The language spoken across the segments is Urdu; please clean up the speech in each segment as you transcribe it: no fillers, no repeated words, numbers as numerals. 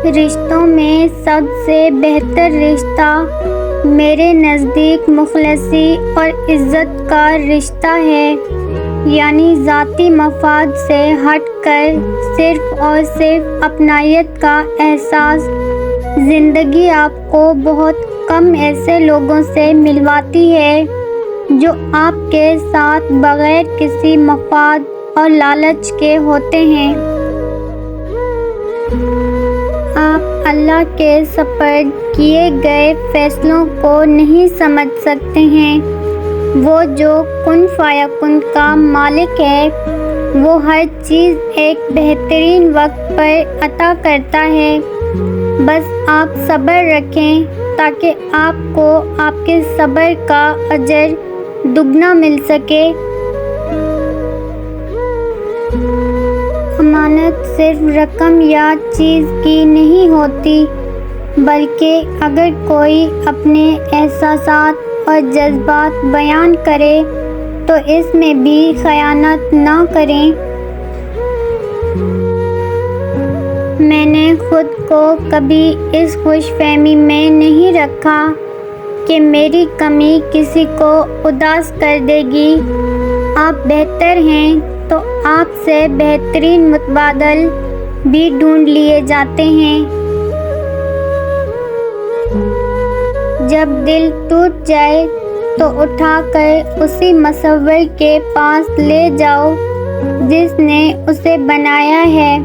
رشتوں میں سب سے بہتر رشتہ میرے نزدیک مخلصی اور عزت کا رشتہ ہے، یعنی ذاتی مفاد سے ہٹ کر صرف اور صرف اپنائیت کا احساس۔ زندگی آپ کو بہت کم ایسے لوگوں سے ملواتی ہے جو آپ کے ساتھ بغیر کسی مفاد اور لالچ کے ہوتے ہیں۔ آپ اللہ کے سپرد کیے گئے فیصلوں کو نہیں سمجھ سکتے ہیں۔ وہ جو کن فیکون کا مالک ہے، وہ ہر چیز ایک بہترین وقت پر عطا کرتا ہے۔ بس آپ صبر رکھیں تاکہ آپ کو آپ کے صبر کا اجر دگنا مل سکے۔ امانت صرف رقم یا چیز کی نہیں ہوتی، بلکہ اگر کوئی اپنے احساسات اور جذبات بیان کرے تو اس میں بھی خیانت نہ کریں۔ میں نے خود کو کبھی اس خوش فہمی میں نہیں رکھا کہ میری کمی کسی کو اداس کر دے گی۔ آپ بہتر ہیں تو آپ سے بہترین متبادل بھی ڈھونڈ لیے جاتے ہیں۔ جب دل ٹوٹ جائے تو اٹھا کر اسی مصور کے پاس لے جاؤ جس نے اسے بنایا ہے،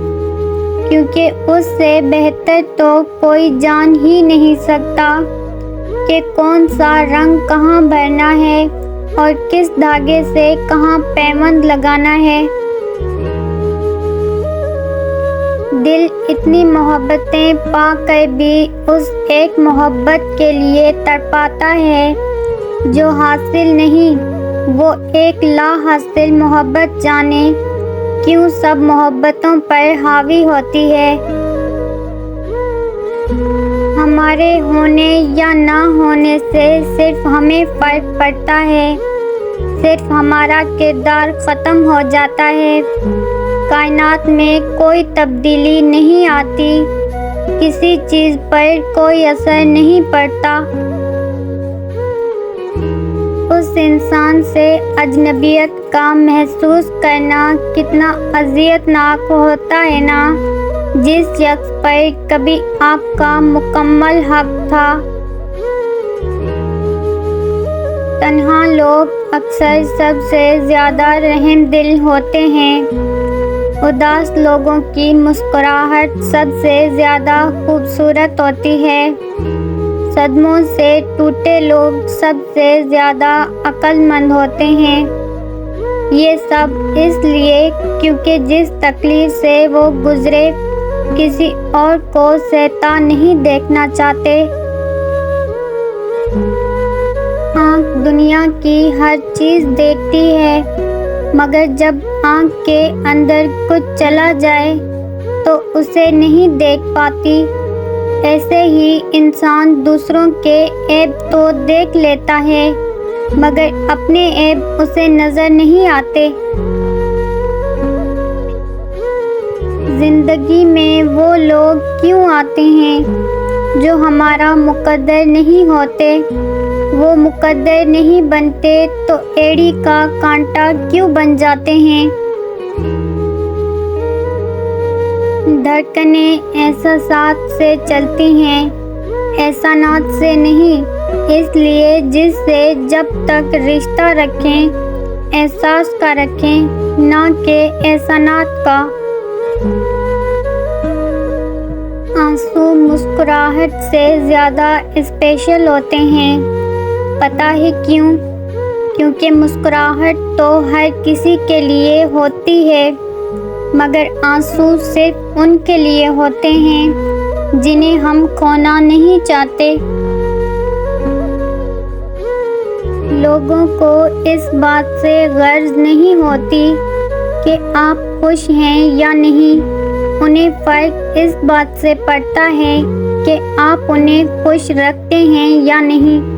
کیونکہ اس سے بہتر تو کوئی جان ہی نہیں سکتا کہ کون سا رنگ کہاں بھرنا ہے اور کس دھاگے سے کہاں پیوند لگانا ہے۔ دل اتنی محبتیں پا کر بھی اس ایک محبت کے لیے تڑپاتا ہے جو حاصل نہیں۔ وہ ایک لا حاصل محبت جانے کیوں سب محبتوں پر حاوی ہوتی ہے۔ ہمارے ہونے یا نہ ہونے سے صرف ہمیں فرق پڑتا ہے، صرف ہمارا کردار ختم ہو جاتا ہے۔ کائنات میں کوئی تبدیلی نہیں آتی، کسی چیز پر کوئی اثر نہیں پڑتا۔ اس انسان سے اجنبیت کا محسوس کرنا کتنا اذیت ناک ہوتا ہے نا، جس شخص پر کبھی آپ کا مکمل حق تھا۔ تنہا لوگ اکثر سب سے زیادہ رحم دل ہوتے ہیں۔ اداس لوگوں کی مسکراہٹ سب سے زیادہ خوبصورت ہوتی ہے۔ صدموں سے ٹوٹے لوگ سب سے زیادہ عقل مند ہوتے ہیں۔ یہ سب اس لیے کیونکہ جس تکلیف سے وہ گزرے کسی اور کو سہتا نہیں دیکھنا چاہتے۔ آنکھ دنیا کی ہر چیز دیکھتی ہے، مگر جب آنکھ کے اندر کچھ چلا جائے تو اسے نہیں دیکھ پاتی۔ ایسے ہی انسان دوسروں کے عیب تو دیکھ لیتا ہے، مگر اپنے عیب اسے نظر نہیں آتے۔ زندگی میں وہ لوگ کیوں آتے ہیں جو ہمارا مقدر نہیں ہوتے؟ وہ مقدر نہیں بنتے تو ایڑی کا کانٹا کیوں بن جاتے ہیں؟ دھڑکنیں احساسات سے چلتی ہیں، احسانات سے نہیں۔ اس لیے جس سے جب تک رشتہ رکھیں احساس کا رکھیں، نہ کہ احسانات کا۔ آنسو مسکراہٹ سے زیادہ اسپیشل ہوتے ہیں، پتہ ہے کیوں؟ کیونکہ مسکراہٹ تو ہر کسی کے لیے ہوتی ہے، مگر آنسو صرف ان کے لیے ہوتے ہیں جنہیں ہم کھونا نہیں چاہتے۔ لوگوں کو اس بات سے غرض نہیں ہوتی کہ آپ خوش ہیں یا نہیں، انہیں فرق اس بات سے پڑتا ہے کہ آپ انہیں خوش رکھتے ہیں یا نہیں۔